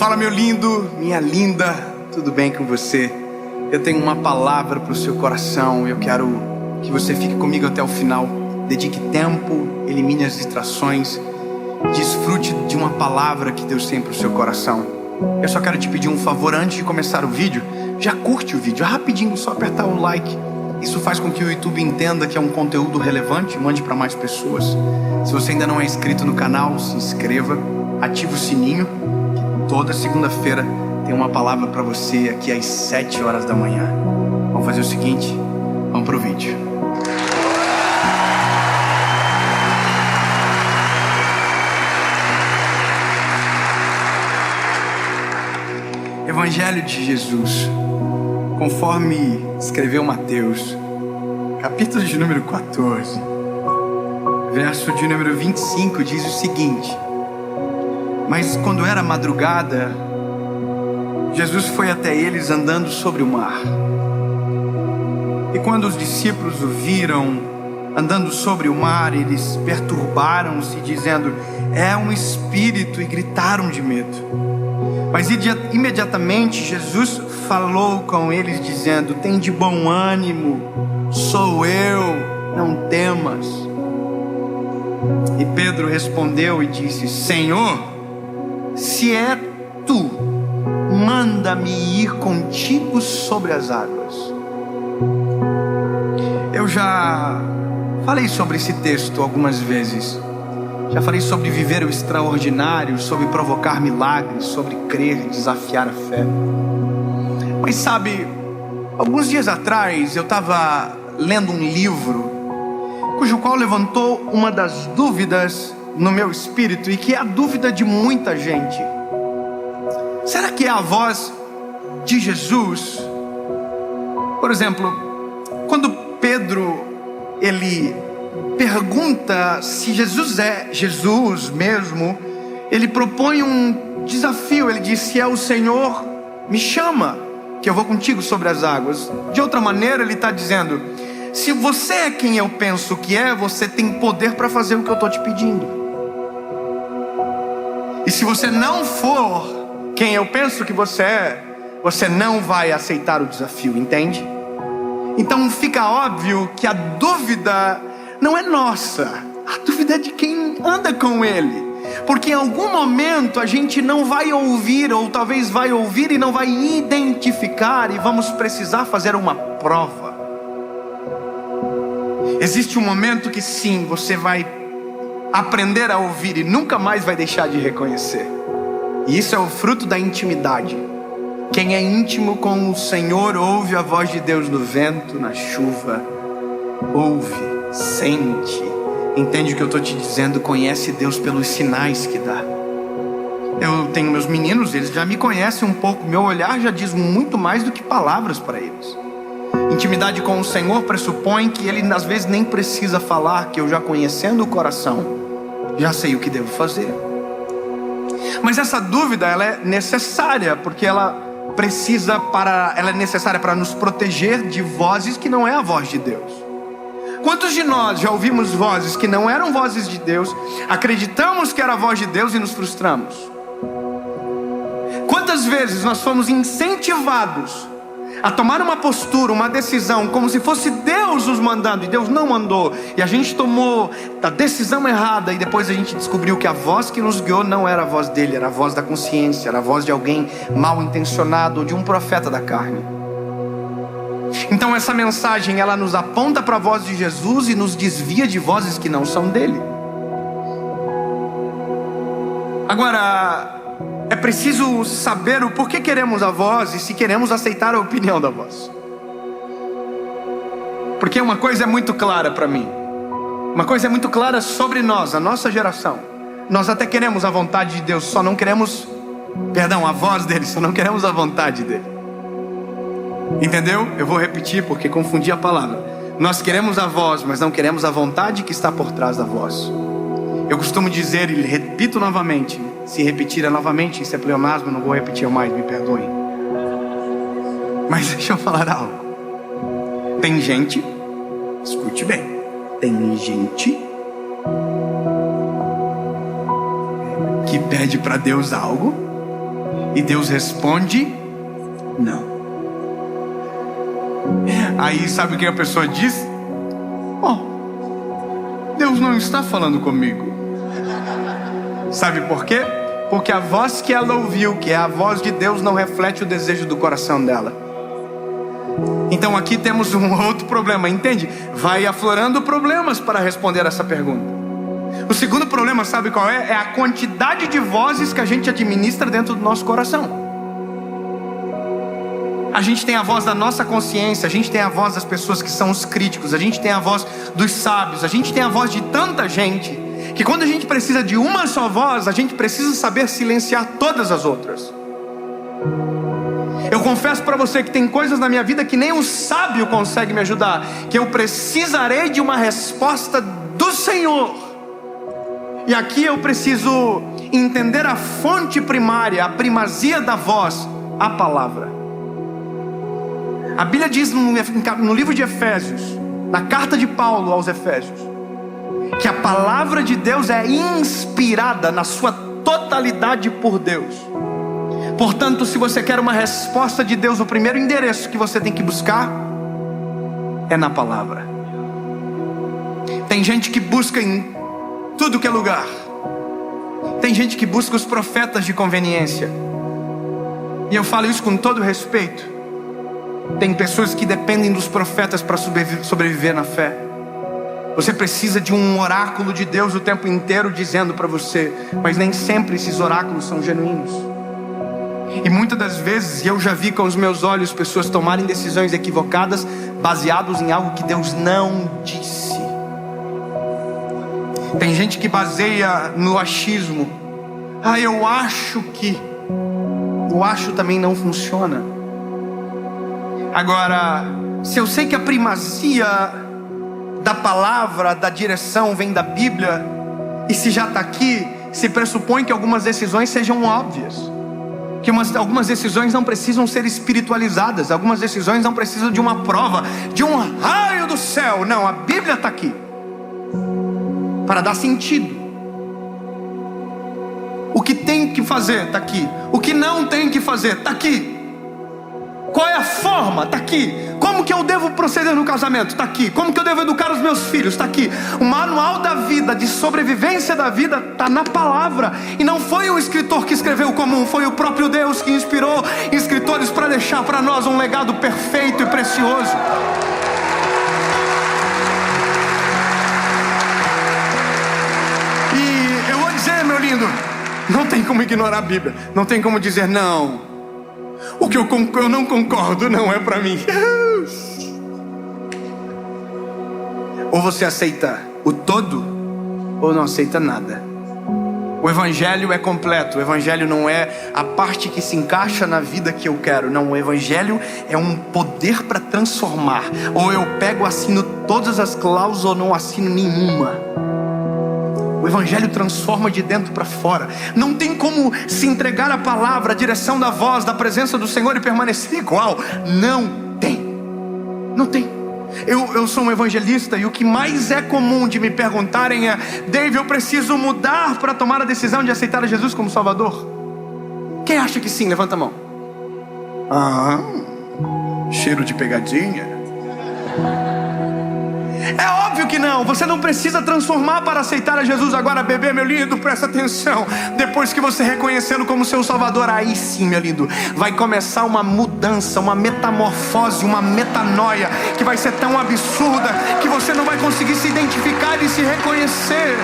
Fala, meu lindo, minha linda, tudo bem com você? Eu tenho uma palavra para o seu coração. Eu quero que você fique comigo até o final. Dedique tempo, elimine as distrações, desfrute de uma palavra que Deus tem para o seu coração. Eu só quero te pedir um favor antes de começar o vídeo. Já curte o vídeo, rapidinho, só apertar o like. Isso faz com que o YouTube entenda que é um conteúdo relevante, mande para mais pessoas. Se você ainda não é inscrito no canal, se inscreva, ative o sininho, que toda segunda-feira tem uma palavra para você aqui às 7 horas da manhã. Vamos fazer o seguinte, vamos pro vídeo. Evangelho de Jesus, conforme escreveu Mateus, capítulo de número 14, verso de número 25, diz o seguinte: mas quando era madrugada, Jesus foi até eles andando sobre o mar. E quando os discípulos o viram andando sobre o mar, eles perturbaram-se, dizendo: é um espírito, e gritaram de medo. Mas imediatamente Jesus falou com eles, dizendo: tem de bom ânimo, sou eu, não temas. E Pedro respondeu e disse: Senhor, se é tu, manda-me ir contigo sobre as águas. Eu já falei sobre esse texto algumas vezes. Já falei sobre viver o extraordinário, sobre provocar milagres, sobre crer e desafiar a fé. Mas sabe, alguns dias atrás eu estava lendo um livro cujo qual levantou uma das dúvidas no meu espírito, e que é a dúvida de muita gente. Será que é a voz de Jesus? Por exemplo, quando Pedro ele pergunta se Jesus é Jesus mesmo, ele propõe um desafio. Ele diz: se é o Senhor, me chama, que eu vou contigo sobre as águas. De outra maneira, ele está dizendo: se você é quem eu penso que é, você tem poder para fazer o que eu estou te pedindo. E se você não for quem eu penso que você é, você não vai aceitar o desafio, entende? Então fica óbvio que a dúvida não é nossa, a dúvida é de quem anda com Ele. Porque em algum momento a gente não vai ouvir, ou talvez vai ouvir e não vai identificar, e vamos precisar fazer uma prova. Existe um momento que sim, você vai aprender a ouvir e nunca mais vai deixar de reconhecer. E isso é o fruto da intimidade. Quem é íntimo com o Senhor ouve a voz de Deus no vento, na chuva. Ouve, sente, entende o que eu estou te dizendo, conhece Deus pelos sinais que dá. Eu tenho meus meninos, eles já me conhecem um pouco, meu olhar já diz muito mais do que palavras para eles. Intimidade com o Senhor pressupõe que Ele às vezes nem precisa falar, que eu já conhecendo o coração, já sei o que devo fazer. Mas essa dúvida, ela é necessária, porque ela é necessária para nos proteger de vozes que não é a voz de Deus. Quantos de nós já ouvimos vozes que não eram vozes de Deus, acreditamos que era a voz de Deus e nos frustramos? Quantas vezes nós fomos incentivados a tomar uma postura, uma decisão, como se fosse Deus nos mandando, e Deus não mandou, e a gente tomou a decisão errada, e depois a gente descobriu que a voz que nos guiou não era a voz dele, era a voz da consciência, era a voz de alguém mal intencionado, ou de um profeta da carne. Então essa mensagem, ela nos aponta para a voz de Jesus e nos desvia de vozes que não são dele. Agora, é preciso saber o porquê queremos a voz e se queremos aceitar a opinião da voz. Porque uma coisa é muito clara para mim, uma coisa é muito clara sobre nós, a nossa geração. Nós até queremos a vontade de Deus, só não queremos, a voz dele, só não queremos a vontade dele. Entendeu? Eu vou repetir porque confundi a palavra. Nós queremos a voz, mas não queremos a vontade que está por trás da voz. Eu costumo dizer, e repito novamente, se repetir novamente, isso é pleonasmo, não vou repetir mais, me perdoem. Mas deixa eu falar algo. Tem gente, escute bem, tem gente que pede para Deus algo E Deus responde: não. Aí sabe o que a pessoa diz? Deus não está falando comigo. Sabe por quê? Porque a voz que ela ouviu, que é a voz de Deus, não reflete o desejo do coração dela. Então aqui temos um outro problema, entende? Vai aflorando problemas para responder essa pergunta. O segundo problema, sabe qual é? É a quantidade de vozes que a gente administra dentro do nosso coração. A gente tem a voz da nossa consciência, a gente tem a voz das pessoas que são os críticos, a gente tem a voz dos sábios, a gente tem a voz de tanta gente, que quando a gente precisa de uma só voz, a gente precisa saber silenciar todas as outras. Eu confesso para você que tem coisas na minha vida que nem o sábio consegue me ajudar, que eu precisarei de uma resposta do Senhor. E aqui eu preciso entender a fonte primária, a primazia da voz, a palavra. A Bíblia diz no livro de Efésios, na carta de Paulo aos Efésios, que a palavra de Deus é inspirada na sua totalidade por Deus. Portanto, se você quer uma resposta de Deus, o primeiro endereço que você tem que buscar é na palavra. Tem gente que busca em tudo que é lugar. Tem gente que busca os profetas de conveniência. E eu falo isso com todo respeito. Tem pessoas que dependem dos profetas para sobreviver na fé. Você precisa de um oráculo de Deus o tempo inteiro dizendo para você, mas nem sempre esses oráculos são genuínos. E muitas das vezes eu já vi com os meus olhos pessoas tomarem decisões equivocadas baseados em algo que Deus não disse. Tem gente que baseia no achismo. Eu acho que. O acho também não funciona. Agora, se eu sei que a primazia da palavra, da direção vem da Bíblia, e se já está aqui, se pressupõe que algumas decisões sejam óbvias, que algumas decisões não precisam ser espiritualizadas, algumas decisões não precisam de uma prova, de um raio do céu. Não, a Bíblia está aqui para dar sentido. O que tem que fazer está aqui, o que não tem que fazer está aqui. Qual é a forma? Está aqui. Como que eu devo proceder no casamento? Está aqui. Como que eu devo educar os meus filhos? Está aqui. O manual da vida, de sobrevivência da vida, está na palavra. E não foi o escritor que escreveu o comum, foi o próprio Deus que inspirou escritores para deixar para nós um legado perfeito e precioso. E eu vou dizer, meu lindo, não tem como ignorar a Bíblia. Não tem como dizer não. O que eu não concordo não é para mim. Ou você aceita o todo, ou não aceita nada. O Evangelho é completo. O Evangelho não é a parte que se encaixa na vida que eu quero. Não, o Evangelho é um poder para transformar. Ou eu pego, assino todas as cláusulas, ou não assino nenhuma. O Evangelho transforma de dentro para fora. Não tem como se entregar a palavra, a direção da voz, da presença do Senhor e permanecer igual. Não tem. Não tem. Eu sou um evangelista e o que mais é comum de me perguntarem é: Dave, eu preciso mudar para tomar a decisão de aceitar a Jesus como Salvador? Quem acha que sim? Levanta a mão. Cheiro de pegadinha. É óbvio que não. Você não precisa transformar para aceitar a Jesus. Agora, bebê, meu lindo, presta atenção. Depois que você reconhecê-lo como seu Salvador, aí sim, meu lindo, vai começar uma mudança, uma metamorfose, uma metanoia, que vai ser tão absurda que você não vai conseguir se identificar e se reconhecer.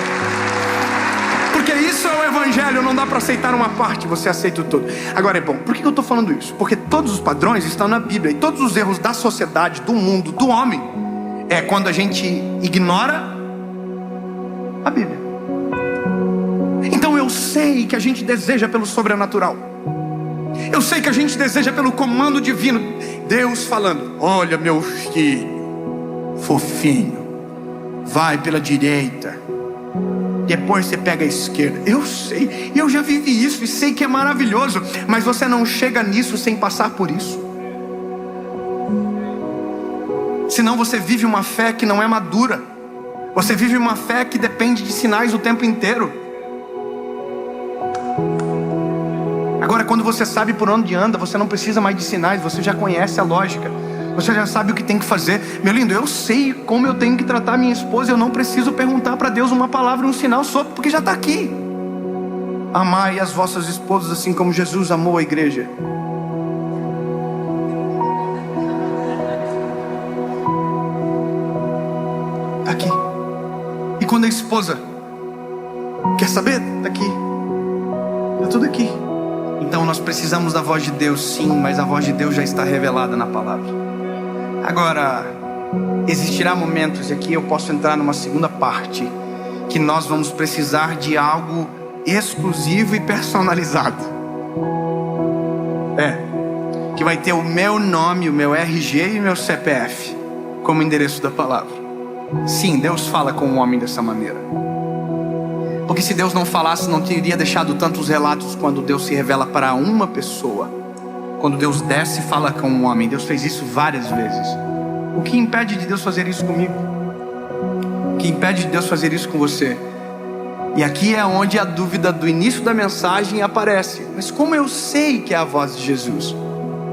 Porque isso é o Evangelho. Não dá para aceitar uma parte, você aceita o todo. Agora é bom, por que eu estou falando isso? Porque todos os padrões estão na Bíblia. E todos os erros da sociedade, do mundo, do homem, é quando a gente ignora a Bíblia. Então eu sei que a gente deseja pelo sobrenatural. Eu sei que a gente deseja pelo comando divino. Deus falando: olha, meu filho, fofinho, vai pela direita, depois você pega a esquerda. Eu sei, eu já vivi isso e sei que é maravilhoso. Mas você não chega nisso sem passar por isso. Senão você vive uma fé que não é madura. Você vive uma fé que depende de sinais o tempo inteiro. Agora, quando você sabe por onde anda, você não precisa mais de sinais, você já conhece a lógica, você já sabe o que tem que fazer. Meu lindo, eu sei como eu tenho que tratar minha esposa, eu não preciso perguntar para Deus uma palavra, um sinal sobre, porque já está aqui. Amai as vossas esposas assim como Jesus amou a igreja. Está aqui. E quando a esposa quer saber, está aqui. Está tudo aqui. Então nós precisamos da voz de Deus, sim, mas a voz de Deus já está revelada na palavra. Agora, existirá momentos, e aqui eu posso entrar numa segunda parte, que nós vamos precisar de algo exclusivo e personalizado. Que vai ter o meu nome, o meu RG e o meu CPF como endereço da palavra. Sim, Deus fala com o homem dessa maneira. Porque se Deus não falasse, não teria deixado tantos relatos quando Deus se revela para uma pessoa. Quando Deus desce e fala com um homem. Deus fez isso várias vezes. O que impede de Deus fazer isso comigo? O que impede de Deus fazer isso com você? E aqui é onde a dúvida do início da mensagem aparece. Mas como eu sei que é a voz de Jesus?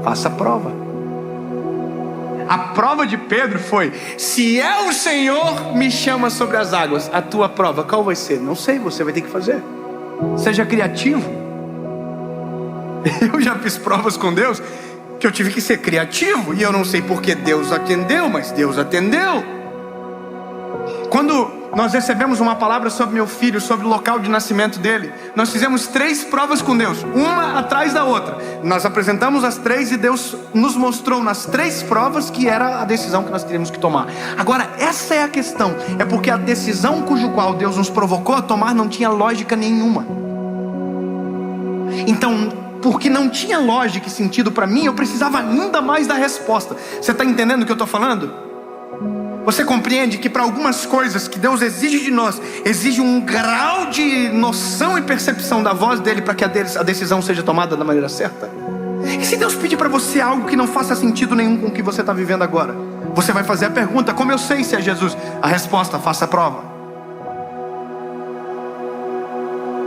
Faça a prova. A prova de Pedro foi: se é o Senhor me chama sobre as águas, a tua prova qual vai ser? Não sei, você vai ter que fazer. Seja criativo. Eu já fiz provas com Deus que eu tive que ser criativo, e eu não sei porque Deus atendeu, mas Deus atendeu. Quando nós recebemos uma palavra sobre meu filho, sobre o local de nascimento dele, nós fizemos 3 provas com Deus, uma atrás da outra. Nós apresentamos as 3 e Deus nos mostrou nas 3 provas que era a decisão que nós teríamos que tomar. Agora, essa é a questão, é porque a decisão cujo qual Deus nos provocou a tomar não tinha lógica nenhuma. Então, porque não tinha lógica e sentido para mim, eu precisava ainda mais da resposta. Você está entendendo o que eu estou falando? Você compreende que para algumas coisas que Deus exige de nós, exige um grau de noção e percepção da voz dele para que a decisão seja tomada da maneira certa? E se Deus pedir para você algo que não faça sentido nenhum com o que você está vivendo agora? Você vai fazer a pergunta: como eu sei se é Jesus? A resposta: faça a prova.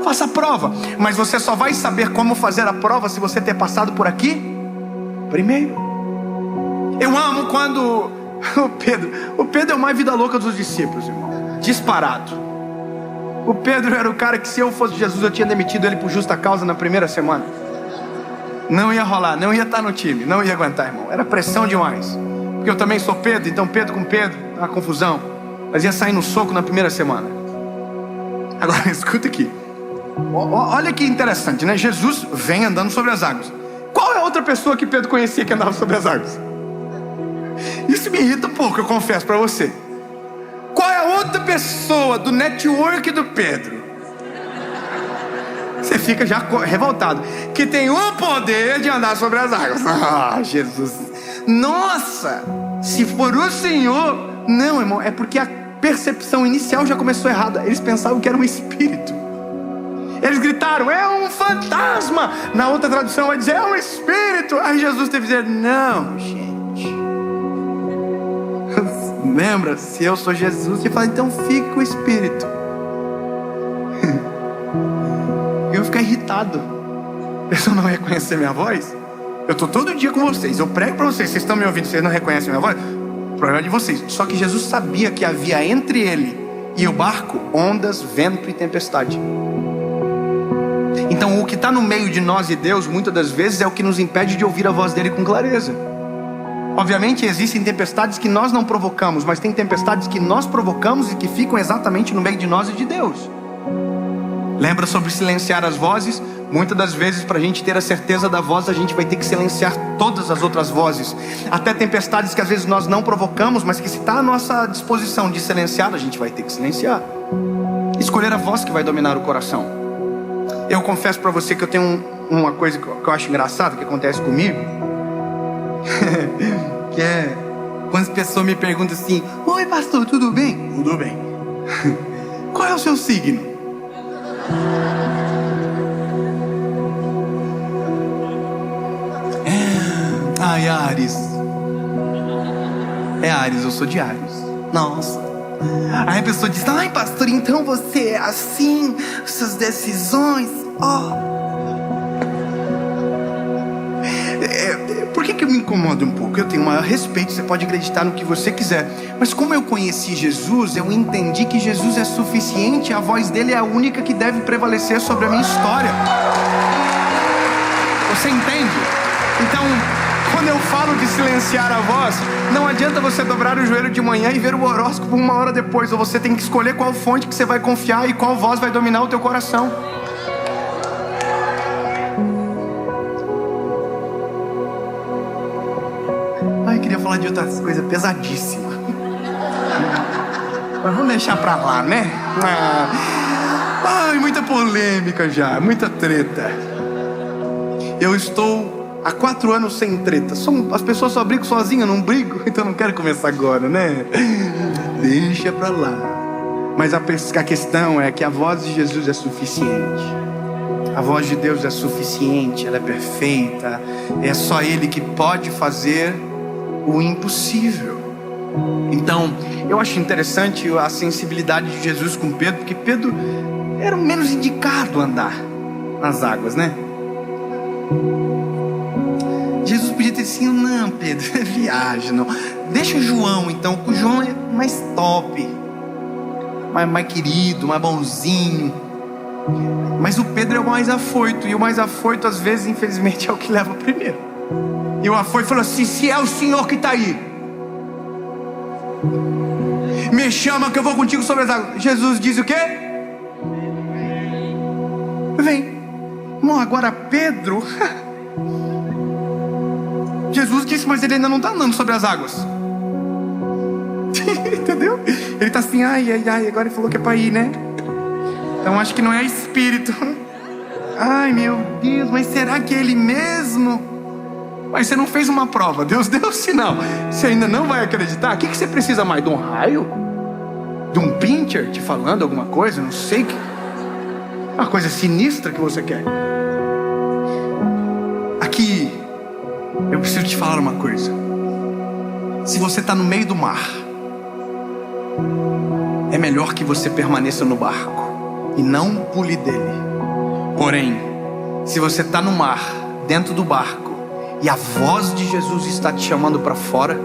Faça a prova. Mas você só vai saber como fazer a prova se você ter passado por aqui primeiro. Eu amo quando o Pedro é o mais vida louca dos discípulos, irmão. Disparado. O Pedro era o cara que, se eu fosse Jesus, eu tinha demitido ele por justa causa na primeira semana. Não ia rolar, não ia estar no time, não ia aguentar, irmão. Era pressão demais. Porque eu também sou Pedro, então Pedro com Pedro, uma confusão. Mas ia sair no soco na primeira semana. Agora, escuta aqui. Olha que interessante, né? Jesus vem andando sobre as águas. Qual é a outra pessoa que Pedro conhecia que andava sobre as águas? Isso me irrita um pouco, eu confesso para você. Qual é a outra pessoa do network do Pedro? Você fica já revoltado. Que tem o poder de andar sobre as águas. Ah, Jesus. Nossa, se for o Senhor. Não, irmão, é porque a percepção inicial já começou errada. Eles pensavam que era um espírito. Eles gritaram: é um fantasma. Na outra tradução vai dizer: é um espírito. Aí Jesus teve que dizer: não, gente. Lembra, se eu sou Jesus, ele fala: então fique com o espírito. Eu vou ficar irritado. A pessoa não reconhecer minha voz. Eu estou todo dia com vocês, eu prego para vocês, vocês estão me ouvindo, vocês não reconhecem minha voz. O problema é de vocês. Só que Jesus sabia que havia entre ele e o barco ondas, vento e tempestade. Então o que está no meio de nós e Deus, muitas das vezes, é o que nos impede de ouvir a voz dele com clareza. Obviamente existem tempestades que nós não provocamos, mas tem tempestades que nós provocamos e que ficam exatamente no meio de nós e de Deus. Lembra sobre silenciar as vozes? Muitas das vezes, para a gente ter a certeza da voz, a gente vai ter que silenciar todas as outras vozes. Até tempestades que às vezes nós não provocamos, mas que, se está à nossa disposição de silenciar, a gente vai ter que silenciar. Escolher a voz que vai dominar o coração. Eu confesso para você que eu tenho uma coisa que eu acho engraçada que acontece comigo. Que é quando as pessoas me perguntam assim: oi pastor, tudo bem? Tudo bem. Qual é o seu signo? Ai, Áries. É Áries, eu sou de Áries. Nossa. Aí a pessoa diz: ai pastor, então você é assim, suas decisões, ó. incomoda um pouco. Eu tenho o maior respeito, você pode acreditar no que você quiser. Mas como eu conheci Jesus, eu entendi que Jesus é suficiente, a voz dele é a única que deve prevalecer sobre a minha história. Você entende? Então, quando eu falo de silenciar a voz, não adianta você dobrar o joelho de manhã e ver o horóscopo 1 hora depois. Ou você tem que escolher qual fonte que você vai confiar e qual voz vai dominar o teu coração. Queria falar de outras coisas pesadíssimas, mas vamos deixar pra lá, né? Muita polêmica já, muita treta. Eu estou há 4 anos sem treta. As pessoas só brigam sozinhas, não brigo. Então não quero começar agora, né? Deixa pra lá. Mas a questão é que a voz de Jesus é suficiente. A voz de Deus é suficiente, ela é perfeita. É só Ele que pode fazer o impossível. Então, eu acho interessante a sensibilidade de Jesus com Pedro, porque Pedro era o menos indicado a andar nas águas, né? Jesus podia ter dito assim: não, Pedro, é viagem, não. Deixa João, então, que o João é mais top, mais querido, mais bonzinho. Mas o Pedro é o mais afoito, e o mais afoito, às vezes, infelizmente, é o que leva primeiro. E o afoito falou assim: se é o Senhor que está aí, me chama que eu vou contigo sobre as águas. Jesus diz o quê? Vem. Bom, agora Pedro Jesus disse, mas ele ainda não está andando sobre as águas. Entendeu? Ele está assim, ai, agora ele falou que é para ir, né? Então acho que não é espírito. Ai, meu Deus, mas será que é ele mesmo? Mas você não fez uma prova, Deus deu o sinal. Você ainda não vai acreditar? O que você precisa mais? De um raio? De um pincher te falando alguma coisa? Não sei. Uma coisa sinistra que você quer. Aqui, eu preciso te falar uma coisa. Se você está no meio do mar, é melhor que você permaneça no barco e não pule dele. Porém, se você está no mar, dentro do barco, e a voz de Jesus está te chamando para fora,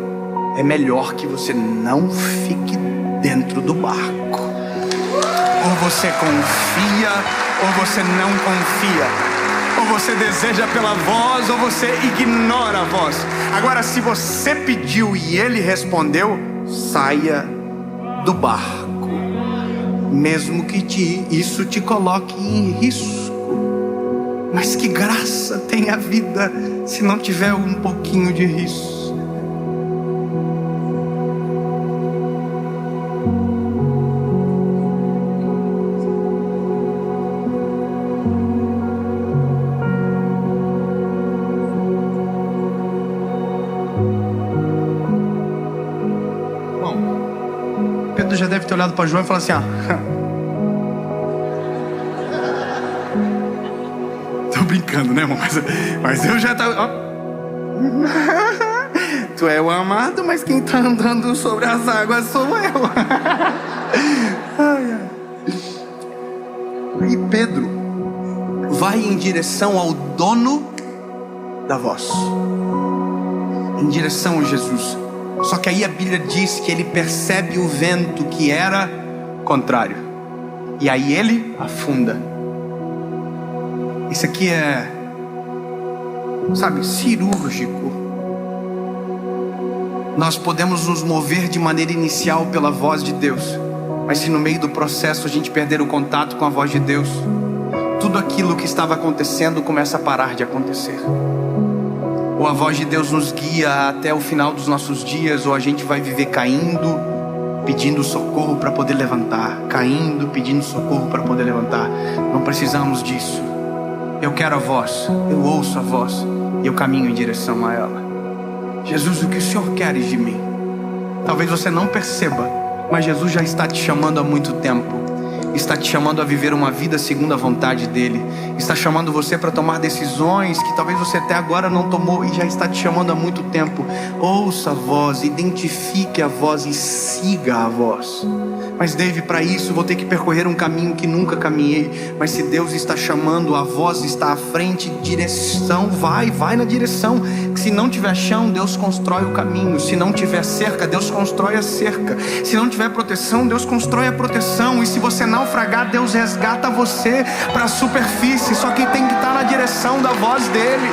é melhor que você não fique dentro do barco. Ou você confia, ou você não confia. Ou você deseja pela voz, ou você ignora a voz. Agora, se você pediu e ele respondeu, saia do barco, mesmo que isso te coloque em risco. Mas que graça tem a vida se não tiver um pouquinho de risco. Bom, Pedro já deve ter olhado para João e falado assim: brincando, né, irmão? Mas eu já tava. Tu é o amado, mas quem tá andando sobre as águas sou eu. E Pedro vai em direção ao dono da voz, em direção a Jesus. Só que aí a Bíblia diz que ele percebe o vento que era contrário, e aí ele afunda. Isso aqui é, sabe, cirúrgico. Nós podemos nos mover de maneira inicial pela voz de Deus, mas se no meio do processo a gente perder o contato com a voz de Deus, tudo aquilo que estava acontecendo começa a parar de acontecer. Ou a voz de Deus nos guia até o final dos nossos dias, ou a gente vai viver caindo, pedindo socorro para poder levantar, caindo, pedindo socorro para poder levantar. Não precisamos disso. Eu quero a voz, eu ouço a voz e eu caminho em direção a ela. Jesus, o que o Senhor quer de mim? Talvez você não perceba, mas Jesus já está te chamando há muito tempo. Está te chamando a viver uma vida segundo a vontade dEle. Está chamando você para tomar decisões que talvez você até agora não tomou, e já está te chamando há muito tempo. Ouça a voz, identifique a voz e siga a voz. Mas Dave, para isso vou ter que percorrer um caminho que nunca caminhei. Mas se Deus está chamando, a voz está à frente, direção, vai na direção. se não tiver chão, Deus constrói o caminho. Se não tiver cerca, Deus constrói a cerca. Se não tiver proteção, Deus constrói a proteção. E se você naufragar, Deus resgata você para a superfície. Só que tem que estar na direção da voz dele.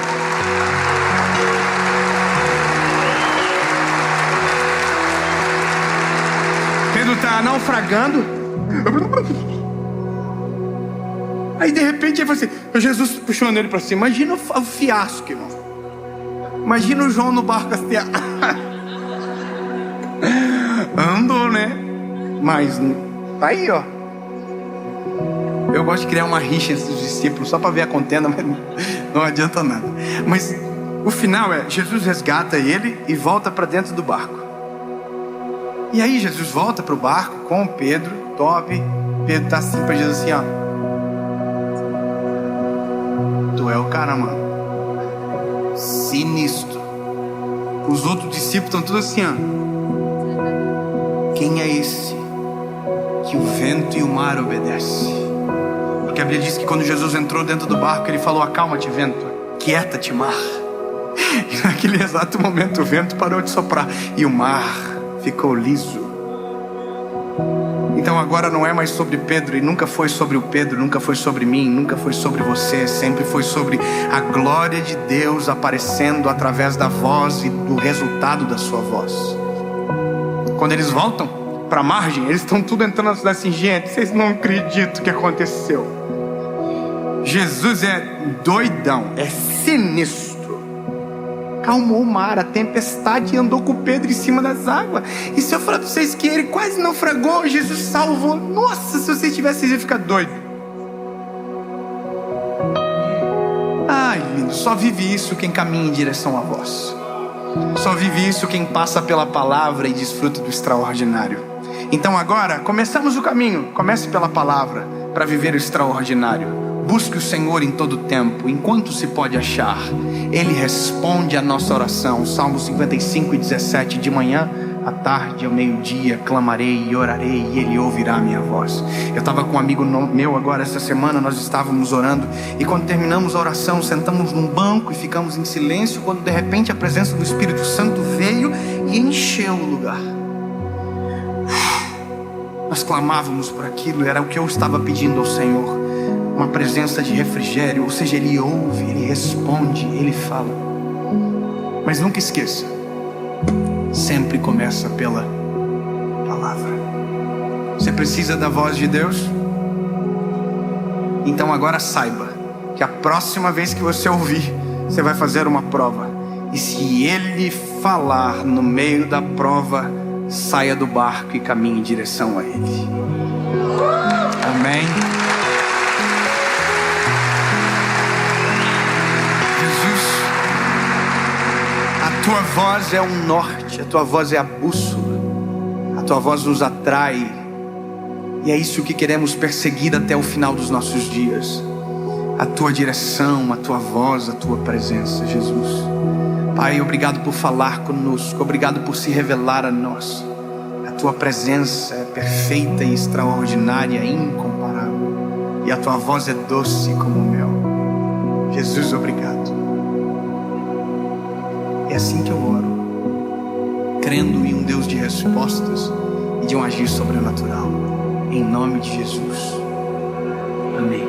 Pedro está naufragando. Aí de repente ele fala assim, Jesus puxando ele para cima. Imagina o fiasco, irmão. Imagina o João no barco assim. Andou, né? Mas tá aí, ó. Eu gosto de criar uma rixa entre os discípulos só para ver a contenda, mas não adianta nada. Mas o final é, Jesus resgata ele e volta para dentro do barco. E aí Jesus volta para o barco com Pedro, top. Pedro tá assim para Jesus assim, ó. Tu é o cara, mano. Sinistro. Os outros discípulos estão todos assim, ó. Quem é esse que o vento e o mar obedecem? Porque a Bíblia diz que quando Jesus entrou dentro do barco, ele falou: acalma-te, vento, quieta-te, mar. E naquele exato momento o vento parou de soprar e o mar ficou liso. Então agora não é mais sobre Pedro, e nunca foi sobre o Pedro, nunca foi sobre mim, nunca foi sobre você, sempre foi sobre a glória de Deus aparecendo através da voz e do resultado da sua voz. Quando eles voltam para a margem, eles estão tudo entrando na cidade assim, gente, vocês não acreditam o que aconteceu. Jesus é doidão, é sinistro. Calmou o mar, a tempestade, e andou com o Pedro em cima das águas. E se eu falar para vocês que ele quase naufragou, Jesus salvou. Nossa, se vocês tivessem, vocês iam ficar doidos. Ai, lindo, só vive isso quem caminha em direção à voz. Só vive isso quem passa pela palavra e desfruta do extraordinário. Então agora, começamos o caminho. Comece pela palavra para viver o extraordinário. Busque o Senhor em todo tempo, enquanto se pode achar. Ele responde a nossa oração. Salmo 55:17. De manhã, à tarde, ao meio-dia, clamarei e orarei, e Ele ouvirá a minha voz. Eu estava com um amigo meu agora essa semana, nós estávamos orando, e quando terminamos a oração, sentamos num banco e ficamos em silêncio, quando de repente a presença do Espírito Santo veio e encheu o lugar. Nós clamávamos por aquilo, era o que eu estava pedindo ao Senhor. Uma presença de refrigério, ou seja, Ele ouve, Ele responde, Ele fala. Mas nunca esqueça, sempre começa pela palavra. Você precisa da voz de Deus? Então agora saiba que a próxima vez que você ouvir, você vai fazer uma prova. E se Ele falar no meio da prova, saia do barco e caminhe em direção a Ele. Amém? A tua voz é o norte, a tua voz é a bússola, a tua voz nos atrai, e é isso que queremos perseguir até o final dos nossos dias. A tua direção, a tua voz, a tua presença, Jesus. Pai, obrigado por falar conosco, obrigado por se revelar a nós. A tua presença é perfeita e extraordinária, incomparável, e a tua voz é doce como mel. Jesus, obrigado. É assim que eu oro, crendo em um Deus de respostas e de um agir sobrenatural. Em nome de Jesus. Amém.